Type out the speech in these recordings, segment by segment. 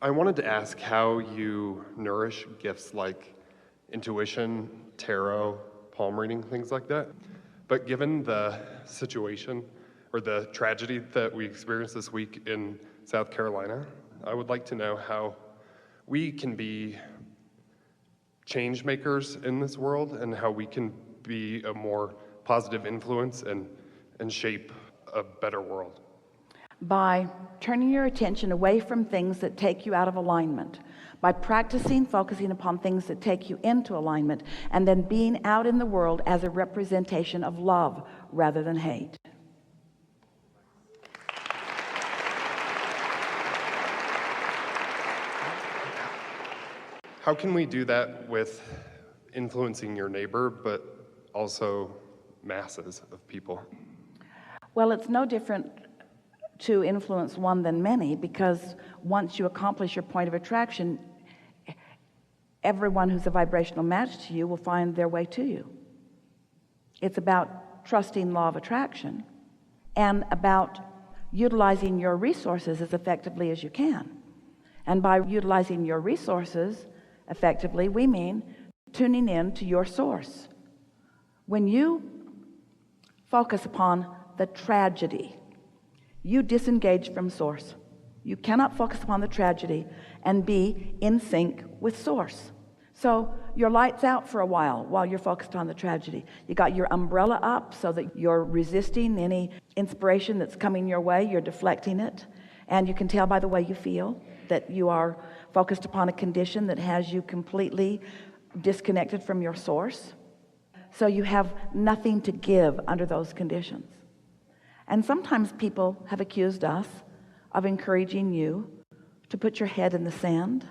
I wanted to ask how you nourish gifts like intuition, tarot, palm reading, things like that. But given the situation or the tragedy that we experienced this week in South Carolina, I would like to know how we can be change makers in this world and how we can be a more positive influence and shape a better world. By turning your attention away from things that take you out of alignment, by practicing focusing upon things that take you into alignment, and then being out in the world as a representation of love rather than hate. How can we do that with influencing your neighbor, but also masses of people? Well, it's no different to influence one than many, because once you accomplish your point of attraction, everyone who's a vibrational match to you will find their way to you. It's about trusting law of attraction and about utilizing your resources as effectively as you can. And by utilizing your resources effectively, we mean tuning in to your source. When you focus upon the tragedy, you disengage from source. You cannot focus upon the tragedy and be in sync with source. So your light's out for a while you're focused on the tragedy. You got your umbrella up so that you're resisting any inspiration that's coming your way. You're deflecting it. And you can tell by the way you feel that you are focused upon a condition that has you completely disconnected from your source. So you have nothing to give under those conditions. And sometimes people have accused us of encouraging you to put your head in the sand.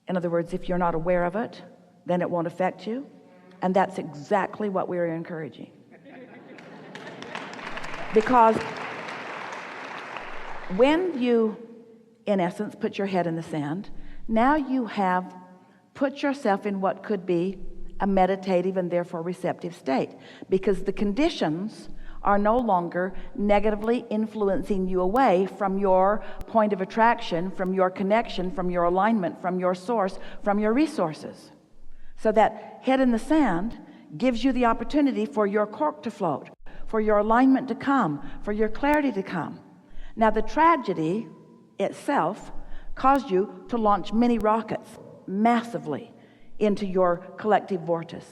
In other words, if you're not aware of it, then it won't affect you. And that's exactly what we're encouraging. Because when you, in essence, put your head in the sand, now you have put yourself in what could be a meditative and therefore receptive state, because the conditions are no longer negatively influencing you away from your point of attraction, from your connection, from your alignment, from your source, from your resources. So that head in the sand gives you the opportunity for your cork to float, for your alignment to come, for your clarity to come. Now, the tragedy itself caused you to launch many rockets massively into your collective vortex.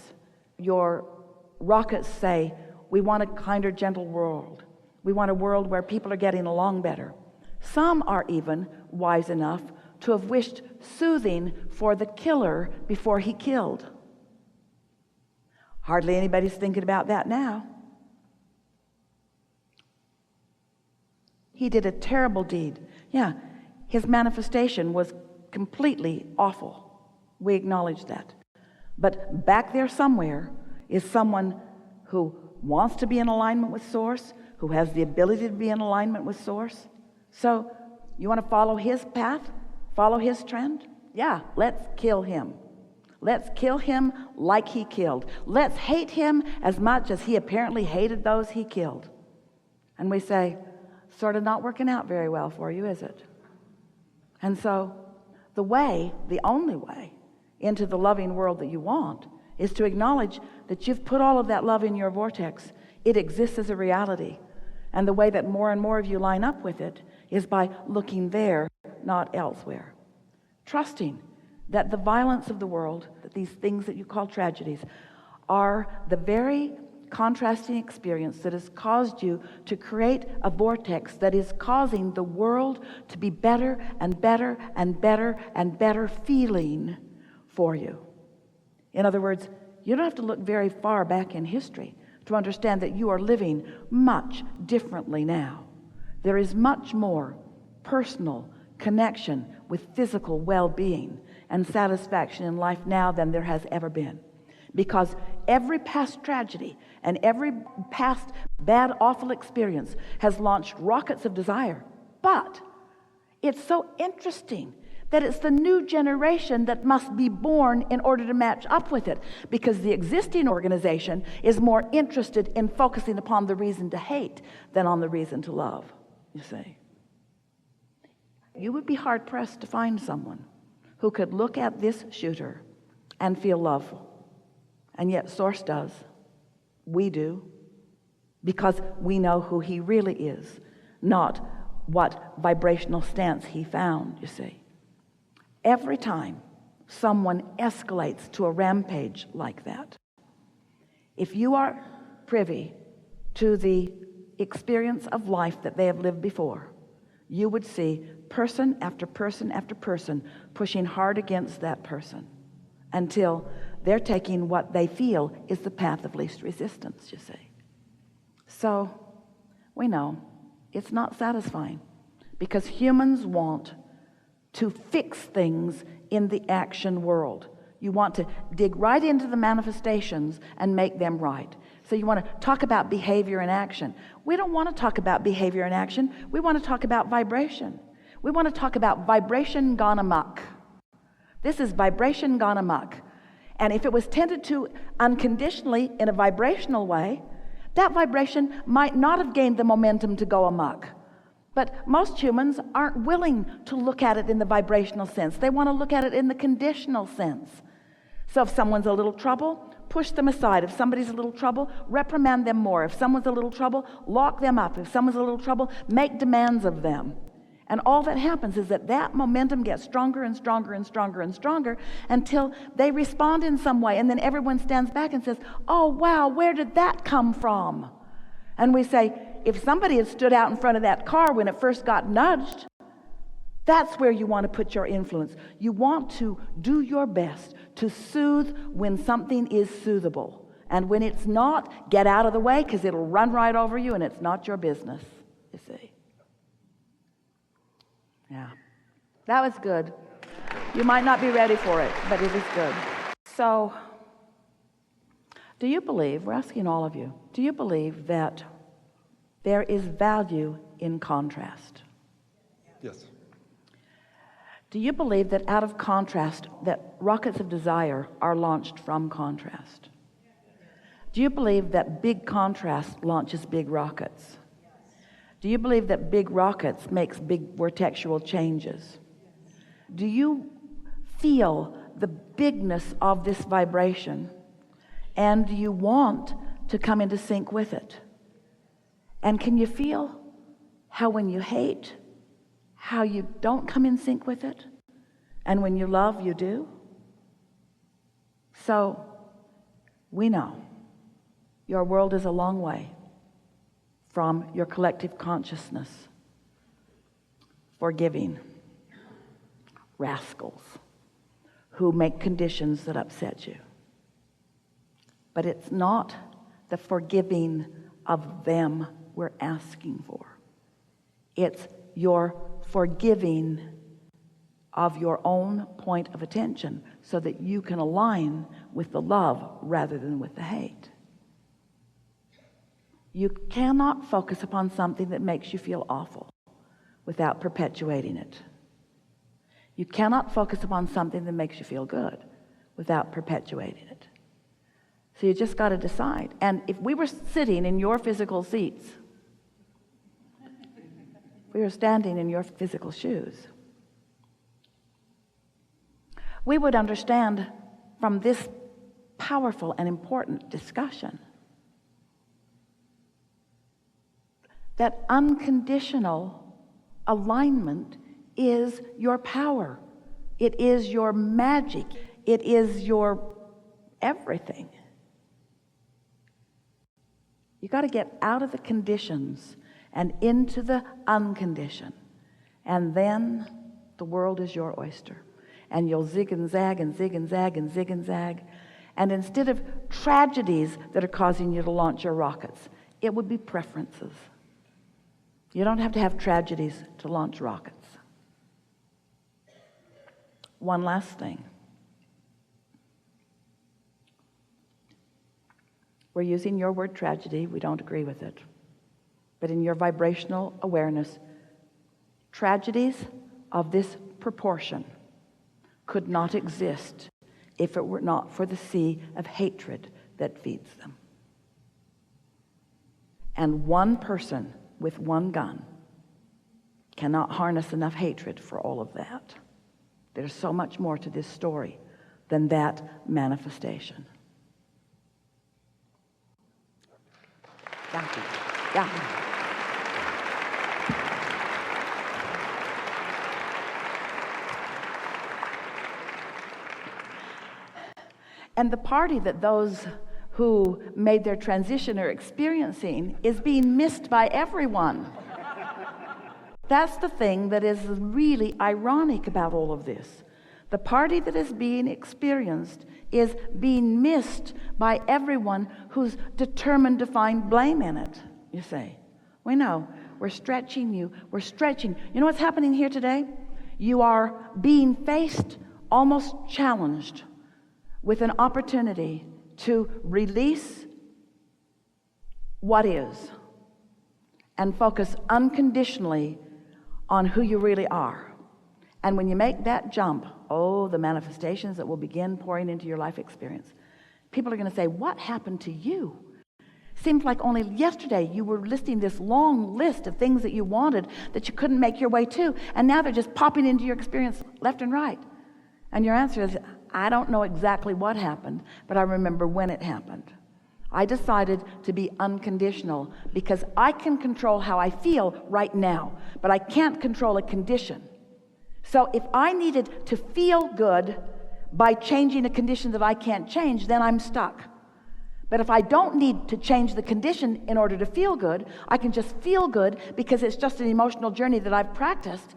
Your rockets say, we want a kinder, gentle world. We want a world where people are getting along better. Some are even wise enough to have wished soothing for the killer before he killed. Hardly anybody's thinking about that now. He did a terrible deed. Yeah, his manifestation was completely awful. We acknowledge that. But back there somewhere is someone who wants to be in alignment with source, who has the ability to be in alignment with source. So you want to follow his path, follow his trend? Yeah, let's kill him. Let's kill him like he killed. Let's hate him as much as he apparently hated those he killed. And we say, sort of not working out very well for you, is it? And so the only way into the loving world that you want is to acknowledge that you've put all of that love in your vortex. It exists as a reality. And the way that more and more of you line up with it is by looking there, not elsewhere. Trusting that the violence of the world, that these things that you call tragedies, are the very contrasting experience that has caused you to create a vortex that is causing the world to be better and better and better and better feeling for you. In other words, you don't have to look very far back in history to understand that you are living much differently now. There is much more personal connection with physical well-being and satisfaction in life now than there has ever been. Because every past tragedy and every past bad, awful experience has launched rockets of desire. But it's so interesting that it's the new generation that must be born in order to match up with it, because the existing organization is more interested in focusing upon the reason to hate than on the reason to love, you see. You would be hard-pressed to find someone who could look at this shooter and feel love. And yet Source does. We do. Because we know who he really is, not what vibrational stance he found, you see. Every time someone escalates to a rampage like that, if you are privy to the experience of life that they have lived before, you would see person after person after person pushing hard against that person until they're taking what they feel is the path of least resistance, you see. So we know it's not satisfying, because humans want to fix things in the action world. You want to dig right into the manifestations and make them right. So you want to talk about behavior and action. We don't want to talk about behavior and action. We want to talk about vibration. We want to talk about vibration gone amok. This is vibration gone amok. And if it was tended to unconditionally in a vibrational way, that vibration might not have gained the momentum to go amok. But most humans aren't willing to look at it in the vibrational sense. They want to look at it in the conditional sense. So if someone's a little trouble, push them aside. If somebody's a little trouble, reprimand them more. If someone's a little trouble, lock them up. If someone's a little trouble, make demands of them. And all that happens is that momentum gets stronger and stronger and stronger and stronger until they respond in some way. And then everyone stands back and says, oh, wow, where did that come from? And we say, if somebody had stood out in front of that car when it first got nudged, that's where you want to put your influence. You want to do your best to soothe when something is soothable. And when it's not, get out of the way, because it'll run right over you and it's not your business, you see. Yeah, that was good. You might not be ready for it, but it is good. So, do you believe, we're asking all of you, do you believe that there is value in contrast? Yes. Do you believe that out of contrast, that rockets of desire are launched from contrast? Do you believe that big contrast launches big rockets? Do you believe that big rockets makes big vortexual changes? Do you feel the bigness of this vibration, and do you want to come into sync with it? And can you feel how when you hate, how you don't come in sync with it, and when you love, you do? So we know your world is a long way from your collective consciousness forgiving rascals who make conditions that upset you. But it's not the forgiving of them we're asking for. It's your forgiving of your own point of attention so that you can align with the love rather than with the hate. You cannot focus upon something that makes you feel awful without perpetuating it. You cannot focus upon something that makes you feel good without perpetuating it. So you just got to decide. And if we were sitting in your physical seats, if we were standing in your physical shoes, we would understand from this powerful and important discussion that unconditional alignment is your power. It is your magic. It is your everything. You got to get out of the conditions and into the unconditioned. And then the world is your oyster. And you'll zig and zag and zig and zag and zig and zag. And instead of tragedies that are causing you to launch your rockets, it would be preferences. You don't have to have tragedies to launch rockets. One last thing. We're using your word tragedy. We don't agree with it. But in your vibrational awareness, tragedies of this proportion could not exist if it were not for the sea of hatred that feeds them. And one person with one gun cannot harness enough hatred for all of that. There's so much more to this story than that manifestation. Yeah. Yeah. And the party that those who made their transition are experiencing is being missed by everyone. That's the thing that is really ironic about all of this. The party that is being experienced is being missed by everyone who's determined to find blame in it, you see. We know. We're stretching you. We're stretching. You know what's happening here today? You are being faced, almost challenged, with an opportunity to release what is and focus unconditionally on who you really are. And when you make that jump, the manifestations that will begin pouring into your life experience, people are going to say, what happened to you? Seems like only yesterday you were listing this long list of things that you wanted that you couldn't make your way to, and now they're just popping into your experience left and right. And your answer is, I don't know exactly what happened, but I remember when it happened. I decided to be unconditional because I can control how I feel right now, but I can't control a condition. So if I needed to feel good by changing a condition that I can't change, then I'm stuck. But if I don't need to change the condition in order to feel good, I can just feel good because it's just an emotional journey that I've practiced.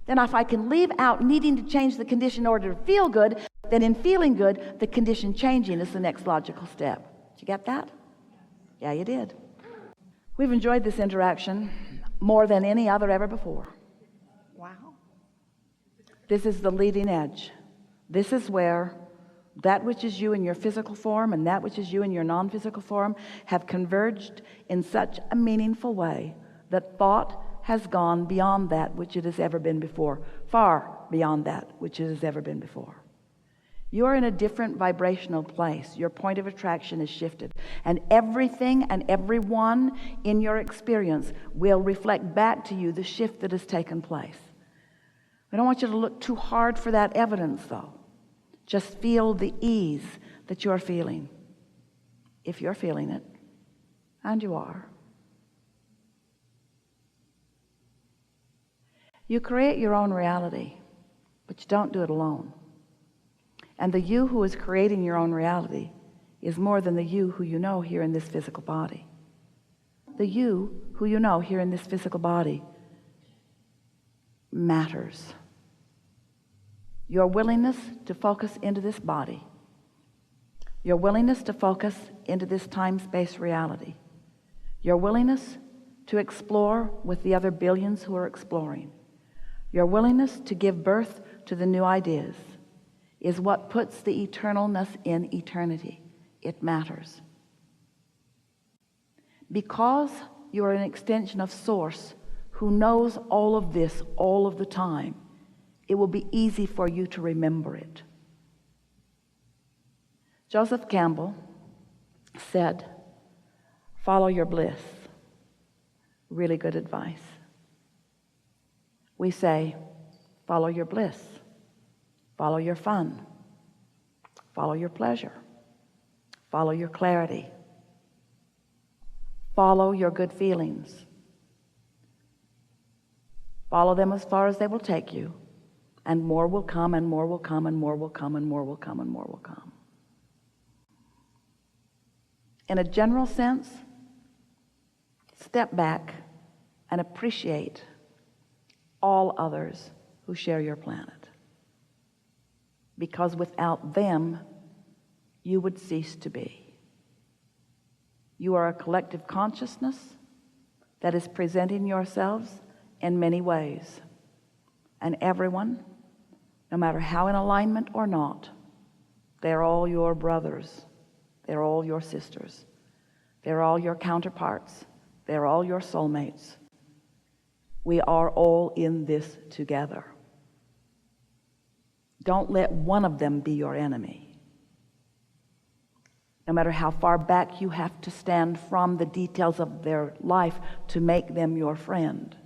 Then if I can leave out needing to change the condition in order to feel good, then in feeling good, the condition changing is the next logical step. Did you get that? Yeah, you did. We've enjoyed this interaction more than any other ever before. Wow. This is the leading edge. This is where that which is you in your physical form and that which is you in your non-physical form have converged in such a meaningful way that thought has gone beyond that which it has ever been before, far beyond that which it has ever been before. You are in a different vibrational place. Your point of attraction is shifted, and everything and everyone in your experience will reflect back to you the shift that has taken place. I don't want you to look too hard for that evidence, though. Just feel the ease that you're feeling, if you're feeling it, and you are. You create your own reality, but you don't do it alone. And the you who is creating your own reality is more than the you who you know here in this physical body. The you who you know here in this physical body matters. Your willingness to focus into this body, your willingness to focus into this time-space reality, your willingness to explore with the other billions who are exploring, your willingness to give birth to the new ideas is what puts the eternalness in eternity. It matters. Because you are an extension of Source who knows all of this all of the time, it will be easy for you to remember it. Joseph Campbell said, follow your bliss. Really good advice. We say, follow your bliss. Follow your fun. Follow your pleasure. Follow your clarity. Follow your good feelings. Follow them as far as they will take you, and more will come, and more will come, and more will come, and more will come, and more will come. In a general sense, step back and appreciate all others who share your planet. Because without them, you would cease to be. You are a collective consciousness that is presenting yourselves in many ways. And everyone, no matter how in alignment or not, they're all your brothers. They're all your sisters. They're all your counterparts. They're all your soulmates. We are all in this together. Don't let one of them be your enemy. No matter how far back you have to stand from the details of their life to make them your friend,